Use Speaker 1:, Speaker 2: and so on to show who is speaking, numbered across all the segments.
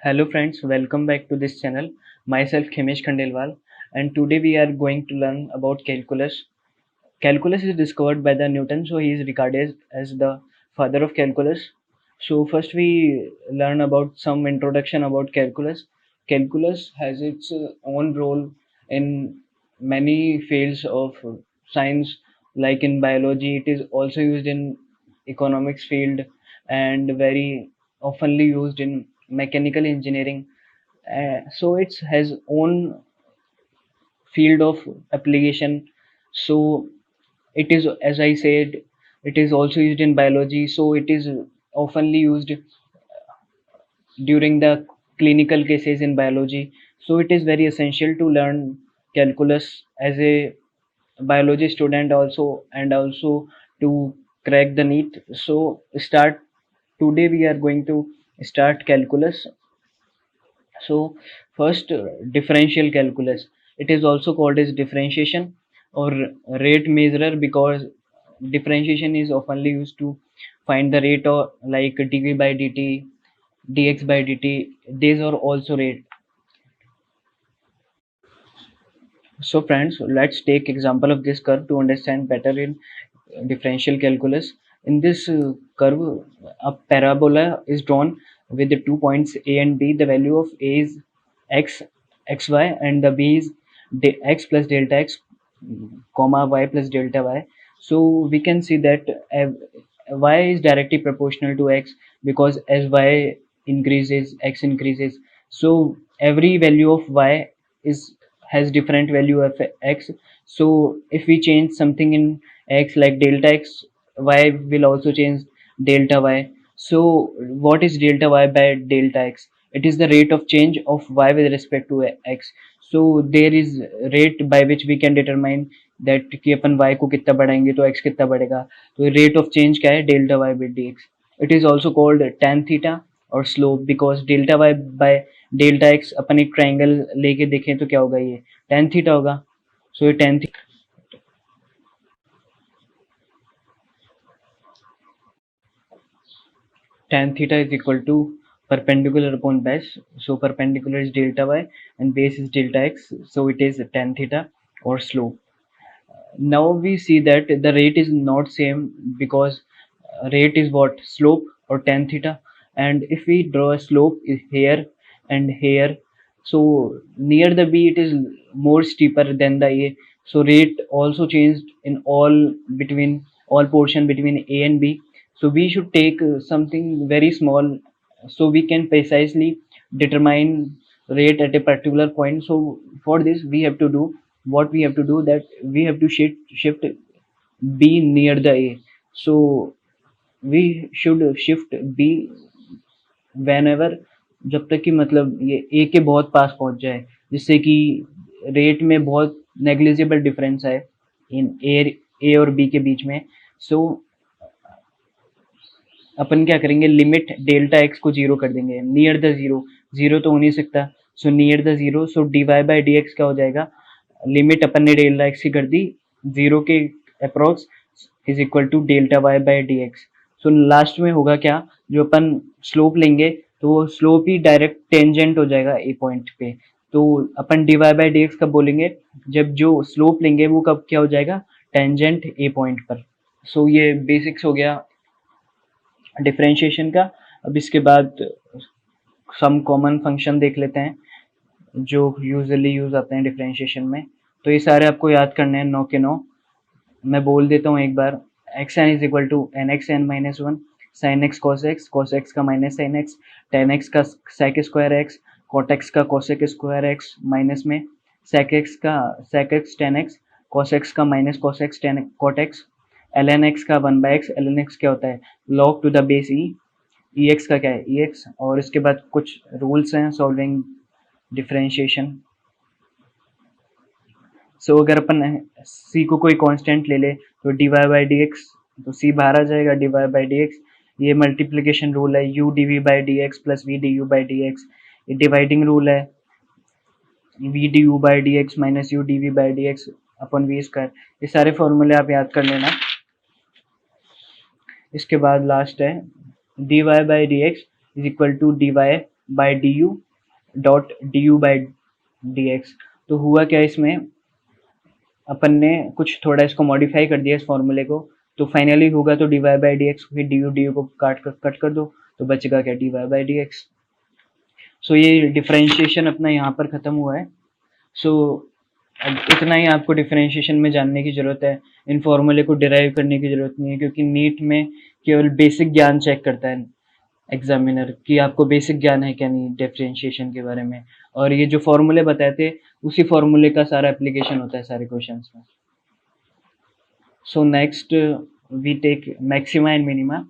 Speaker 1: Hello friends, welcome back to this channel. Myself Khemesh Khandelwal, and today we are going to learn about calculus. Calculus is discovered by the Newton, so he is regarded as the father of calculus. So first we learn about some introduction about calculus. Calculus has its own role in many fields of science, like in biology. It is also used in economics field and very oftenly used in mechanical engineering. So it has own field of application. So it is, as I said, it is also used in biology, so it is oftenly used during the clinical cases in biology. So it is very essential to learn calculus as a biology student also, and also to crack the NEET. So start today we are going to start calculus. So first, differential calculus. It is also called as differentiation or rate measurer, because differentiation is oftenly used to find the rate of like dv by dt, dx by dt. These are also rate. So friends, let's take example of this curve to understand better in differential calculus. In this curve, a parabola is drawn with the 2 points A and B. The value of A is x, xy, and the B is x plus delta x, comma y plus delta y. So we can see that y is directly proportional to x, because as y increases, x increases. So every value of y is has different value of x. So if we change something in x like delta x, y will also change delta y. So what is delta y by delta x? It is the rate of change of y with respect to x. So there is rate by which we can determine that कि अपन y को कितना बढ़ाएंगे तो x कितना बढ़ेगा. तो rate of change क्या है? Delta y by dx. It is also called tan theta और slope, because delta y by delta x अपन एक ट्राइंगल लेके देखें तो क्या होगा, ये tan theta होगा. So ये tan theta is equal to perpendicular upon base. So perpendicular is delta y and base is delta x. So it is tan theta or slope. Now we see that the rate is not same, because rate is what? Slope or tan theta. And if we draw a slope is here and here, so near the b it is more steeper than the a. So rate also changed in all portion between a and b. So we should take something very small, so we can precisely determine rate at a particular point. So for this we have to do what we have to do, that we have to shift b near the a. So we should shift b whenever, जब तक कि मतलब ये ए के बहुत पास पहुंच जाए, जिससे कि रेट में बहुत नेग्लिजिबल डिफरेंस है इन ए और बी के बीच में. सो अपन क्या करेंगे, लिमिट डेल्टा एक्स को जीरो कर देंगे, नियर द जीरो. जीरो तो हो नहीं सकता, so near the zero. So d y by d x क्या हो जाएगा, लिमिट अपन ने डेल्टा एक्स की कर दी जीरो के approx, is equal to delta y by d x. So last में होगा क्या, जो अपन स्लोप लेंगे तो वो स्लोप ही डायरेक्ट टेंजेंट हो जाएगा ए पॉइंट पे. तो अपन d y by d x कब बोलेंगे, जब जो स्लोप लेंगे वो कब क्या हो जाएगा, टेंजेंट ए पॉइंट पर. सो ये बेसिक्स हो गया डिफरेंशिएशन का. अब इसके बाद सम कॉमन फंक्शन देख लेते हैं जो यूजुअली यूज आते हैं डिफरेंशिएशन में. तो ये सारे आपको याद करने हैं 9 के 9. मैं बोल देता हूँ एक बार. X n is equal to n x n minus one, sine x cos x का minus sine x, tan x का sec square x, cot x का कॉसेक स्क्वायर एक्स माइनस में sec x tan x, cos x का minus cos x tan cot x, l n x का one by x. L n x क्या होता है, log to the base e x का क्या है ई x. और इसके बाद कुछ रूल्स हैं सॉल्विंग डिफरेंशिएशन. सो अगर अपन सी को कोई कांस्टेंट ले ले तो d y by d x, तो सी बाहर आ जाएगा d y by d x. ये मल्टीप्लिकेशन रूल है, u d v by d x plus v d u by d x. ये डिवाइडिंग रूल है, v d u by d x minus u d v by d x upon v square. ये सारे फॉर्मूले आप याद कर लेना. इसके बाद लास्ट है d y by d x is equal to d y by d u dot d u by d x. तो हुआ क्या इसमें, अपन ने कुछ थोड़ा इसको मॉडिफाई कर दिया इस फॉर्मूले को, तो फाइनली होगा तो d y by d x, फिर डी यू को कट कर दो तो बचेगा क्या, d y by d x. So ये डिफरेंशिएशन अपना यहाँ पर खत्म हुआ है। सो अब इतना ही आपको डिफरेंशिएशन में जानने की ज़रूरत है, इन फॉर्मूले को डिराइव करने की ज़रूरत नहीं है, क्योंकि नीट में केवल बेसिक ज्ञान चेक करता है एग्जामिनर कि आपको बेसिक ज्ञान है क्या नहीं डिफरेंशिएशन के बारे में, और ये जो फॉर्मूले बताए थे उसी फॉर्मूले का सारा एप्लीकेशन होता है सारे क्वेश्चंस में। So next we take maxima and minima.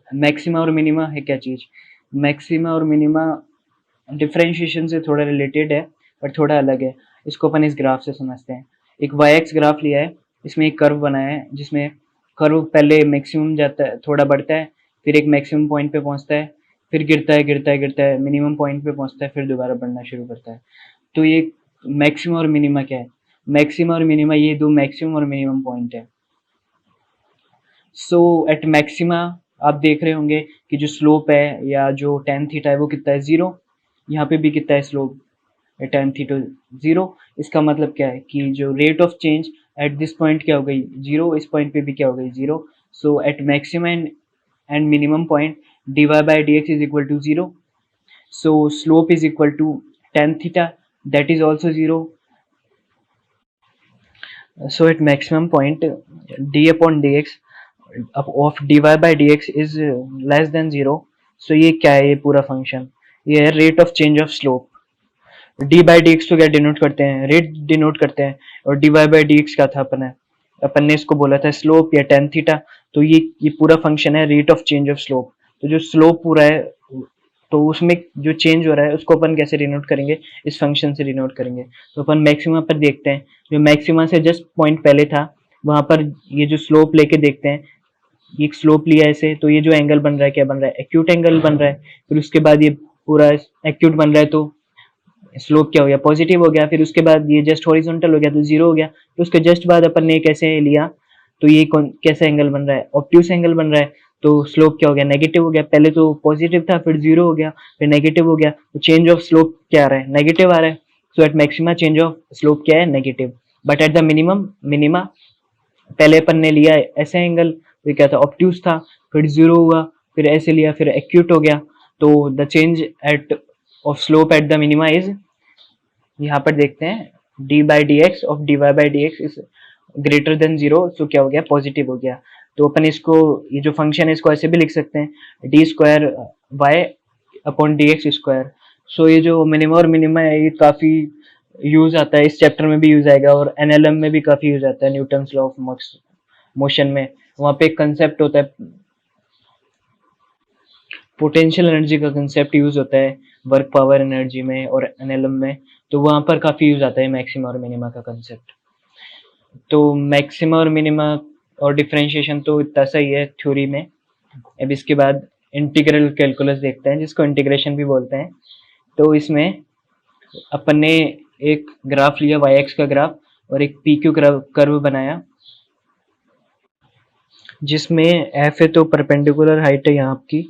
Speaker 1: Maxima और मिनिमा है क्या चीज़, मैक्सिमा और मिनिमा डिफरेंशिएशन से थोड़ा रिलेटेड है पर थोड़ा अलग है। इसको अपन इस ग्राफ से समझते हैं। एक वाई एक्स ग्राफ लिया है, इसमें एक कर्व बनाया है जिसमें कर्व पहले मैक्सिमम जाता है, थोड़ा बढ़ता है, फिर एक मैक्सिमम पॉइंट पे पहुंचता है, फिर गिरता है मिनिमम पॉइंट पे पहुंचता है, फिर दोबारा बढ़ना शुरू करता है। तो ये मैक्सिमम और मिनिमा क्या है, मैक्सिमम और मिनिमा ये दो मैक्सिमम और मिनिमम पॉइंट है। सो एट मैक्सिमा आप देख रहे होंगे कि जो स्लोप है या जो टेन थीटा है वो कितना है, जीरो। यहाँ पे भी कितना है स्लोप, टेन थीटा जीरो। इसका मतलब क्या है कि जो rate of change at this point क्या हो गई, जीरो, इस पॉइंट पे भी क्या हो गई, zero. So at maximum and minimum point dy by dx is equal to 0. So slope is equal to tan theta, that is also 0. So at maximum point d upon dx of dy by dx is less than 0. So ये क्या है, ये पूरा function ये है rate of change of slope. D by d x तो क्या denote करते हैं, रेट डिनोट करते हैं, और d y by d x क्या था, अपन ने इसको बोला था स्लोप या टेन थीटा। तो ये पूरा फंक्शन है rate of change of slope. तो जो स्लोप पूरा है तो उसमें जो चेंज हो रहा है उसको अपन कैसे डिनोट करेंगे, इस फंक्शन से डिनोट करेंगे। तो अपन मैक्सिमा पर देखते हैं, जो मैक्सिमा से जस्ट पॉइंट पहले था वहां पर ये जो स्लोप लेके देखते हैं, ये स्लोप लिया ऐसे, तो ये जो एंगल बन रहा है क्या बन रहा है, एक्यूट एंगल बन रहा है। फिर उसके बाद ये पूरा एक्यूट बन रहा है तो स्लोप क्या हो गया, पॉजिटिव हो गया। फिर उसके बाद ये जस्ट हॉरिजॉन्टल हो गया तो जीरो हो गया। तो उसके जस्ट बाद अपन ने कैसे लिया, तो ये कौन कैसा एंगल बन रहा है, ऑब्ट्यूस एंगल बन रहा है। तो स्लोप क्या हो गया, नेगेटिव हो गया। पहले तो पॉजिटिव था, फिर जीरो हो गया, फिर नेगेटिव हो गया। तो चेंज ऑफ स्लोप क्या आ रहा है, नेगेटिव आ रहा है। So at maxima change of slope क्या है, negative. But at the minima पहले अपन ने लिया ऐसे एंगल, तो क्या था, ऑब्ट्यूस था, फिर जीरो हुआ, फिर ऐसे लिया, फिर एक्यूट हो गया। तो the change at of slope at the minima is, यहाँ पर देखते हैं d by d x of d y by d x is greater than zero. So क्या हो गया, पॉजिटिव हो गया। तो अपन इसको, ये जो फंक्शन है इसको ऐसे भी लिख सकते हैं, d square y upon d x square. So ये जो मिनिमा और मिनिमा है ये काफ़ी यूज आता है, इस चैप्टर में भी यूज आएगा, और एनएलएम में भी काफ़ी यूज आता है, न्यूटन्स लॉ ऑफ मोशन में। वहाँ पे एक कंसेप्ट होता है, पोटेंशियल एनर्जी का कंसेप्ट यूज होता है वर्क पावर एनर्जी में और एनएलएम में। तो वहाँ पर काफ़ी यूज आता है मैक्सिमा और मिनिमा का कंसेप्ट। तो मैक्सिमा और मिनिमा और डिफरेंशिएशन तो इतना सही है थ्योरी में। अब इसके बाद इंटीग्रल कैलकुलस देखते हैं, जिसको इंटीग्रेशन भी बोलते हैं। तो इसमें अपन ने एक ग्राफ लिया वाई एक्स का ग्राफ, और एक पी क्यू कर्व बनाया, जिसमें एफ है तो परपेंडिकुलर हाइट है यहाँ आपकी,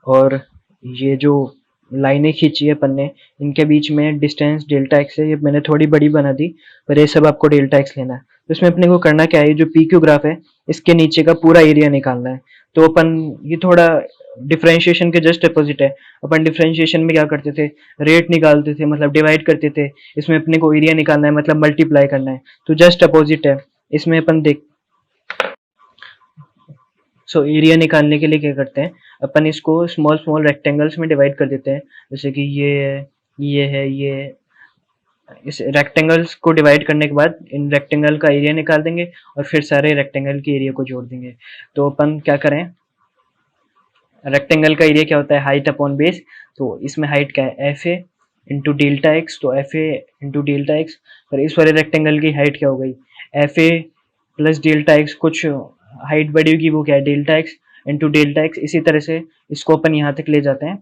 Speaker 1: और ये जो लाइनें खींची है अपन ने इनके बीच में डिस्टेंस डेल्टा एक्स है। ये मैंने थोड़ी बड़ी बना दी, पर ये सब आपको डेल्टा एक्स लेना है। तो इसमें अपने को करना क्या है, जो पी क्यू ग्राफ है इसके नीचे का पूरा एरिया निकालना है। तो अपन ये थोड़ा डिफरेंशिएशन के जस्ट अपोजिट है। अपन डिफरेंशिएशन में क्या करते थे, रेट निकालते थे, मतलब डिवाइड करते थे। इसमें अपने को एरिया निकालना है, मतलब मल्टीप्लाई करना है। तो जस्ट अपोजिट है इसमें। अपन देख सो एरिया निकालने के लिए क्या करते हैं, अपन इसको स्मॉल स्मॉल रेक्टेंगल्स में डिवाइड कर देते हैं। जैसे कि ये है, ये है, ये है। इस रेक्टेंगल्स को डिवाइड करने के बाद इन रेक्टेंगल का एरिया निकाल देंगे, और फिर सारे रेक्टेंगल के एरिया को जोड़ देंगे। तो अपन क्या करें, रेक्टेंगल का एरिया क्या होता है, हाइट अपॉन बेस। तो इसमें हाइट क्या है, f a into delta x. तो f a into delta x, पर इस वाले रेक्टेंगल की हाइट क्या हो गई, f a plus delta x, कुछ हाइट बड़ी होगी वो क्या है, delta x into delta x. इसी तरह से इसको अपन यहाँ तक ले जाते हैं।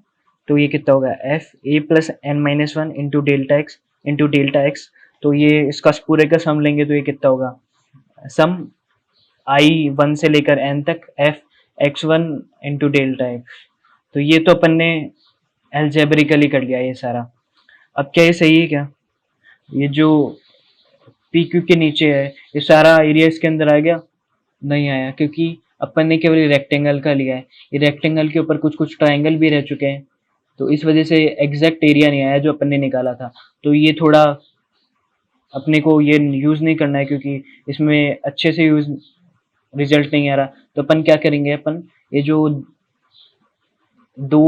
Speaker 1: तो ये कितना होगा, f a plus n minus one into delta x into delta x. तो ये इसका पूरे का सम लेंगे तो ये कितना होगा, सम आई वन से लेकर एन तक F x one into delta x. तो ये तो अपन ने एल्जेब्रिकली कर लिया ये सारा। अब क्या ये सही है क्या? ये जो पी क्यू के नीचे है ये सारा एरिया इसके अंदर आ गया? नहीं आया, क्योंकि अपन ने केवल रेक्टेंगल का लिया है। ये रेक्टेंगल के ऊपर कुछ कुछ ट्राइंगल भी रह चुके हैं, तो इस वजह से एग्जैक्ट एरिया नहीं आया जो अपन ने निकाला था। तो ये थोड़ा अपने को ये यूज नहीं करना है, क्योंकि इसमें अच्छे से यूज रिजल्ट नहीं आ रहा। तो अपन क्या करेंगे, अपन ये जो दो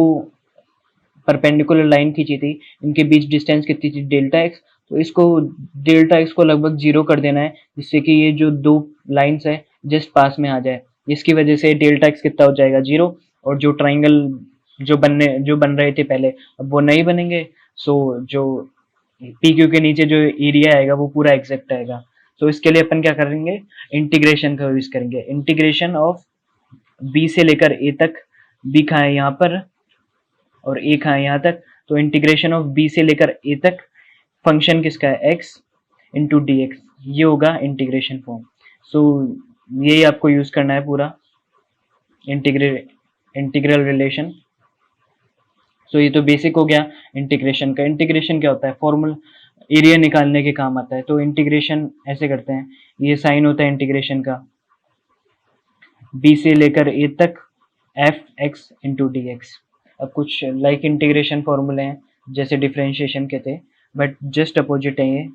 Speaker 1: परपेंडिकुलर लाइन खींची थी इनके बीच डिस्टेंस कितनी थी, डेल्टा एक्स। तो इसको डेल्टा एक्स को लगभग 0 कर देना है, जिससे कि ये जो दो लाइन्स है जस्ट पास में आ जाए। इसकी वजह से डेल्टा एक्स कितना हो जाएगा, 0। और जो ट्राइंगल जो बन रहे थे पहले, अब वो नहीं बनेंगे। सो जो पी क्यू के नीचे जो एरिया आएगा वो पूरा एग्जैक्ट आएगा। तो इसके लिए अपन क्या करेंगे, इंटीग्रेशन का यूज करेंगे। इंटीग्रेशन ऑफ बी से लेकर ए तक, बी कहाँ है यहाँ पर और ए कहाँ है यहाँ तक। तो इंटीग्रेशन ऑफ बी से लेकर ए तक फंक्शन किसका है, एक्स इंटू डी एक्स, ये होगा इंटीग्रेशन फॉर्म। सो यही आपको यूज करना है पूरा इंटीग्रल रिलेशन। सो ये तो बेसिक हो गया इंटीग्रेशन का। इंटीग्रेशन क्या होता है, फॉर्मूला एरिया निकालने के काम आता है। तो इंटीग्रेशन ऐसे करते हैं, ये साइन होता है इंटीग्रेशन का, बी से लेकर ए तक F x into d x. अब कुछ लाइक इंटीग्रेशन फॉर्मूले हैं जैसे डिफ्रेंशिएशन के थे, बट जस्ट अपोजिट है ये।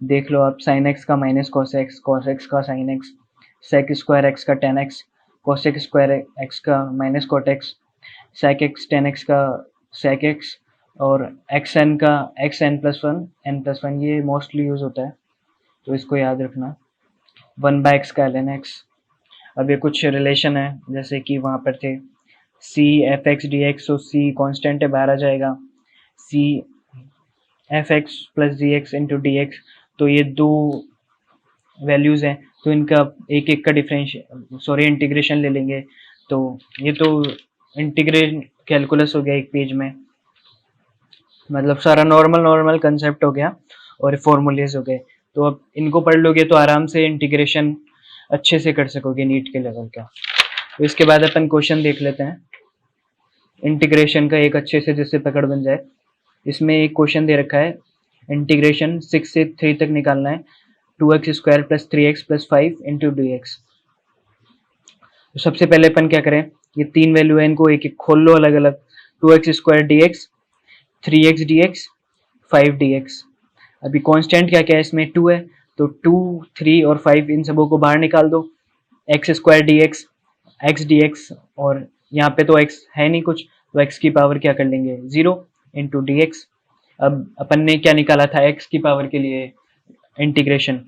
Speaker 1: देख लो आप, साइन एक्स का माइनस कॉस एक्स का sine x, sec square x का tan x, cosec square x का minus cot x, sec x tan x का सेक एक्स, और एक्स एन का एक्स एन प्लस वन, ये मोस्टली यूज होता है, तो इसको याद रखना। 1/x का ln x। अब ये कुछ रिलेशन है, जैसे कि वहाँ पर थे c f x d x, तो सी कॉन्स्टेंट है, बाहर आ जाएगा, c f x plus d x into d x. तो ये दो वैल्यूज हैं, तो इनका एक एक का इंटीग्रेशन ले लेंगे। तो ये तो इंटीग्रेशन कैलकुलस हो गया एक पेज में, मतलब सारा नॉर्मल कंसेप्ट हो गया और फॉर्मूलेज हो गए। तो अब इनको पढ़ लोगे तो आराम से इंटीग्रेशन अच्छे से कर सकोगे नीट के लेवल का। तो इसके बाद अपन क्वेश्चन देख लेते हैं इंटीग्रेशन का एक अच्छे से, जिससे पकड़ बन जाए। इसमें एक क्वेश्चन दे रखा है, इंटीग्रेशन 6 से 3 तक निकालना है, 2x square plus 3x plus 5 into d x. तो सबसे पहले अपन क्या करें, ये तीन वैल्यू है, इनको एक एक खोल लो अलग अलग। 2x square D x, 3x D x, 5 D x. अभी कांस्टेंट क्या क्या है इसमें, 2 है, तो 2, 3 और 5 इन सबों को बाहर निकाल दो। X square D x, x d x, और यहाँ पे तो एक्स है नहीं कुछ, तो एक्स की पावर क्या कर लेंगे, 0 इंटू डी एक्स। अब अपन ने क्या निकाला था एक्स की पावर के लिए, integration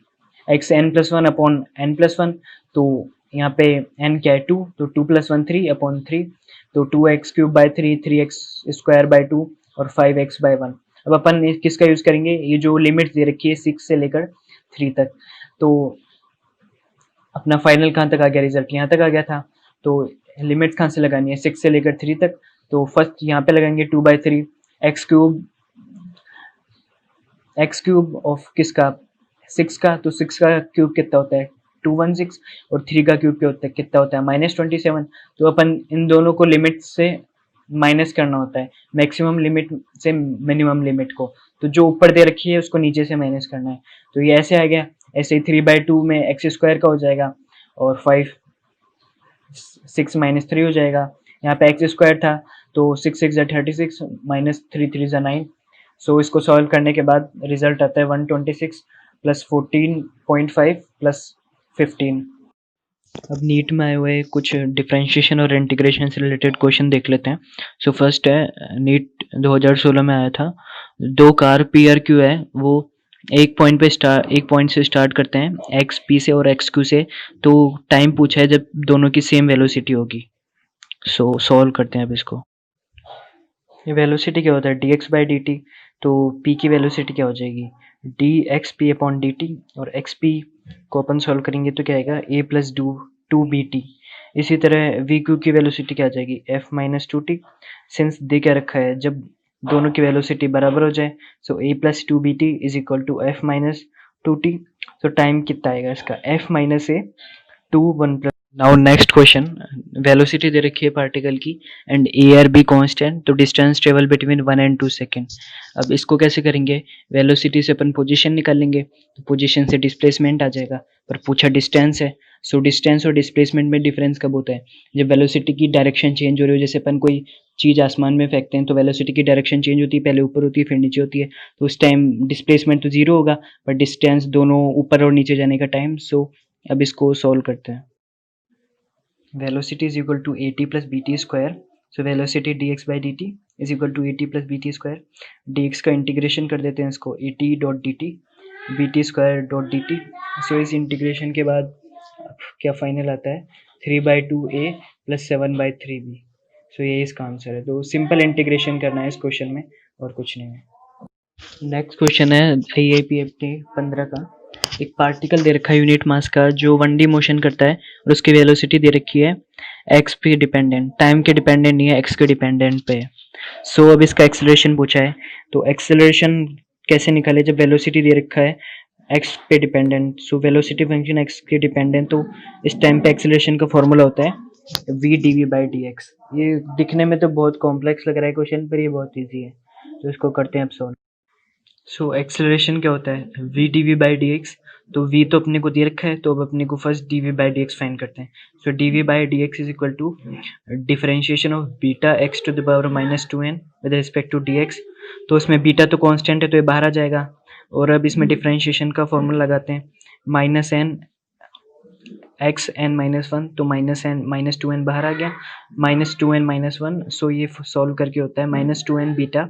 Speaker 1: x n plus one upon n plus one. तो यहाँ पे एन क्या है, 2, तो 2 प्लस 1 3 अपॉन 3, तो 2x cube by 3, 3x square by 2 और 5x बाई 1। अब अपन किसका यूज करेंगे, ये जो लिमिट दे रखी है 6 से लेकर 3 तक। तो अपना फाइनल कहाँ तक आ गया, रिजल्ट यहाँ तक आ गया था। तो लिमिट कहाँ से लगानी है, 6 से लेकर 3 तक। तो फर्स्ट यहाँ पे लगाएंगे 2/3 एक्स क्यूब ऑफ किसका, 6 का। तो 6 का क्यूब कितना होता है, 216, और 3 का क्यूब कितना होता है, -27। तो अपन इन दोनों को लिमिट से माइनस करना होता है, मैक्सिमम लिमिट से मिनिमम लिमिट को। तो जो ऊपर दे रखी है उसको नीचे से माइनस करना है। तो ये ऐसे आ गया, ऐसे ही 3/2 में एक्स स्क्वायर का हो जाएगा, और 5 6 - 3 हो जाएगा। यहाँ पे एक्स स्क्वायर था, तो 6 6 36 -3 3 9। सो इसको सॉल्व करने के बाद रिजल्ट आता है 126 प्लस 14.5 प्लस 15। अब नीट में आए हुए कुछ डिफरेंशिएशन और इंटीग्रेशन से रिलेटेड क्वेश्चन देख लेते हैं। सो फर्स्ट है, नीट 2016 में आया था, दो कार पी आर क्यू है, वो एक पॉइंट से स्टार्ट करते हैं, एक्स पी से और एक्स क्यू से। तो टाइम पूछा है जब दोनों की सेम वेलोसिटी होगी। सो सॉल्व करते हैं अब इसको। ये वेलोसिटी क्या होता है, D x by D T. तो पी की वेलोसिटी क्या हो जाएगी, D x P upon D T, और एक्स पी को अपन सॉल्व करेंगे तो क्या आएगा, ए प्लस टू बी टी। इसी तरह वी क्यू की वेलोसिटी क्या आ जाएगी, F minus two T. Since they क्या रखा है, जब दोनों की वेलोसिटी बराबर हो जाए, so a plus two b t is equal to f minus two t. तो टाइम कितना आएगा इसका, f minus a 2 1 plus now next question, velocity दे रखी है पार्टिकल की and a r b constant, तो distance travel between 1 and 2 second. अब इसको कैसे करेंगे, वेलोसिटी से अपन पोजीशन निकालेंगे, तो पोजीशन से डिस्प्लेसमेंट आ जाएगा, पर पूछा डिस्टेंस है। सो डिस्टेंस और डिस्प्लेसमेंट में डिफरेंस कब होता है, जब वेलोसिटी की डायरेक्शन चेंज हो रही हो। जैसे अपन कोई चीज़ आसमान में फेंकते हैं तो वेलोसिटी की डायरेक्शन चेंज होती है, पहले ऊपर होती है फिर नीचे होती है, तो उस टाइम डिस्प्लेसमेंट तो जीरो होगा, पर डिस्टेंस दोनों ऊपर और नीचे जाने का टाइम। सो अब इसको सॉल्व करते हैं। Velocity is equal to at plus bt square. So velocity dx by dt is equal to at plus bt square. dx का इंटीग्रेशन कर देते हैं इसको, at dot dt bt square dot dt। सो इस इंटीग्रेशन के बाद क्या फाइनल आता है, 3/2a प्लस 7/3b। सो ये इसका आंसर है। तो सिंपल इंटीग्रेशन करना है इस क्वेश्चन में और कुछ नहीं है। नेक्स्ट क्वेश्चन है IIPFT 15 का। एक पार्टिकल दे रखा है यूनिट मास का जो 1D मोशन करता है और उसकी वेलोसिटी दे रखी है एक्स पे डिपेंडेंट, टाइम के डिपेंडेंट नहीं है, एक्स के डिपेंडेंट पे है। सो अब इसका एक्सेलरेशन पूछा है, तो एक्सेलरेशन कैसे निकाले जब वेलोसिटी दे रखा है एक्स पे dependent. So velocity function x के डिपेंडेंट, तो इस टाइम पे एक्सेलरेशन का फॉर्मूला होता है v d v by d x. ये दिखने में तो बहुत कॉम्प्लेक्स लग रहा है क्वेश्चन, पर ये बहुत ईजी है, तो इसको करते हैं अब सॉल्व। सो एक्सेलरेशन क्या होता है, v d v by d x. तो v तो अपने को दे रखा है, तो अब अपने को first d v by d x find करते हैं। So d v by d x is equal to differentiation of beta x to the power -2n with respect to d x. तो इसमें बीटा तो कांस्टेंट है तो ये बाहर आ जाएगा, और अब इसमें डिफरेंशिएशन का फॉर्मूला लगाते हैं, -n एक्स एन -1, तो -2n बाहर आ गया, -2n -1। सो ये सॉल्व करके होता है -2n beta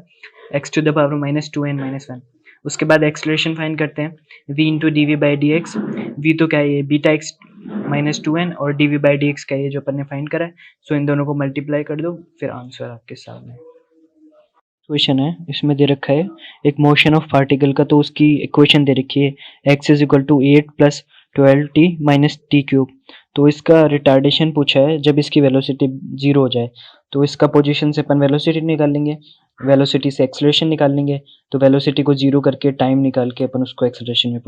Speaker 1: x to the power -2n -1। उसके बाद एक्सलेशन फाइंड करते हैं, v into d v by d x. V तो क्या है, ये बीटा एक्स -2n, और d v by d x का ये जो अपन ने फाइंड करा है। सो इन दोनों को मल्टीप्लाई कर दो, फिर आंसर आपके सामने। क्वेश्चन है, इसमें दे रखा है एक मोशन ऑफ पार्टिकल का, तो उसकी इक्वेशन दे रखी है x is equal to 8 plus 12t minus t cube. तो इसका रिटार्डेशन पूछा है जब इसकी वेलोसिटी जीरो हो जाए। तो इसका पोजीशन से अपन वेलोसिटी निकाल लेंगे, वेलोसिटी से एक्सेलरेशन निकाल लेंगे, तो वेलोसिटी को जीरो करके टाइम निकाल के अपन उसको एक्सेलरेशन में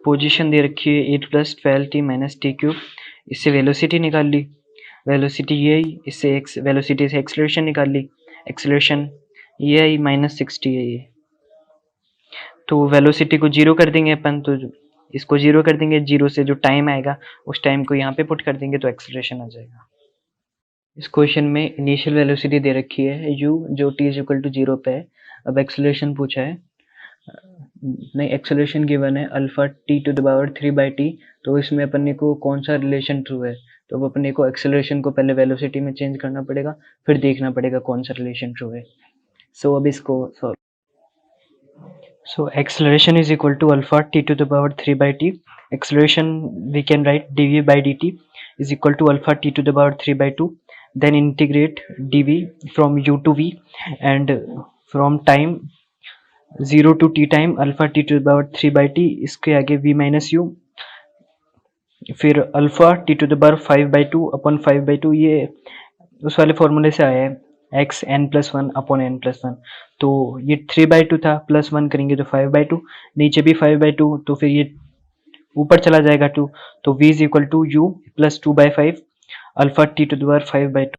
Speaker 1: पोजीशन दे रखी है 8 plus 12t minus t cube. इससे वेलोसिटी निकाल ली, वेलोसिटी ये आई, इससे वेलोसिटी से एक्सेलरेशन निकाल ली, एक्सेलरेशन ये आई -60 है ये। तो वेलोसिटी को जीरो कर देंगे अपन, तो इसको जीरो कर देंगे, जीरो से जो टाइम आएगा उस टाइम को यहाँ पे पुट कर देंगे, तो एक्सेलरेशन आ जाएगा। इस क्वेश्चन में इनिशियल वेलोसिटी दे रखी है u, जो t इज इक्वल टू 0 पे है। अब एक्सेलरेशन पूछा है, नहीं एक्सेलरेशन गिवन है alpha t to the power 3/t। तो इसमें अपने को कौन सा रिलेशन ट्रू है, तो अब अपने को एक्सेलरेशन को पहले वेलोसिटी में चेंज करना पड़ेगा, फिर देखना पड़ेगा कौन सा रिलेशन ट्रू है। सो अब इसको solve. So acceleration is equal to alpha t to the power 3/t। Acceleration we can write dv by dt is equal to alpha t to the power 3/2, then integrate dv from u to v, and from time 0 to t time alpha t to the power 3/t, इसके आगे v minus u, फिर alpha t to the power 5/2 अपन 5/2, ये उस वाले फॉर्मूले से आया है x n+1 अपॉन n+1। तो ये 3/2 था, +1 करेंगे तो 5/2, नीचे भी 5/2, तो फिर ये ऊपर चला जाएगा 2, तो v is equal to u plus 2/5 alpha t to the power 5/2।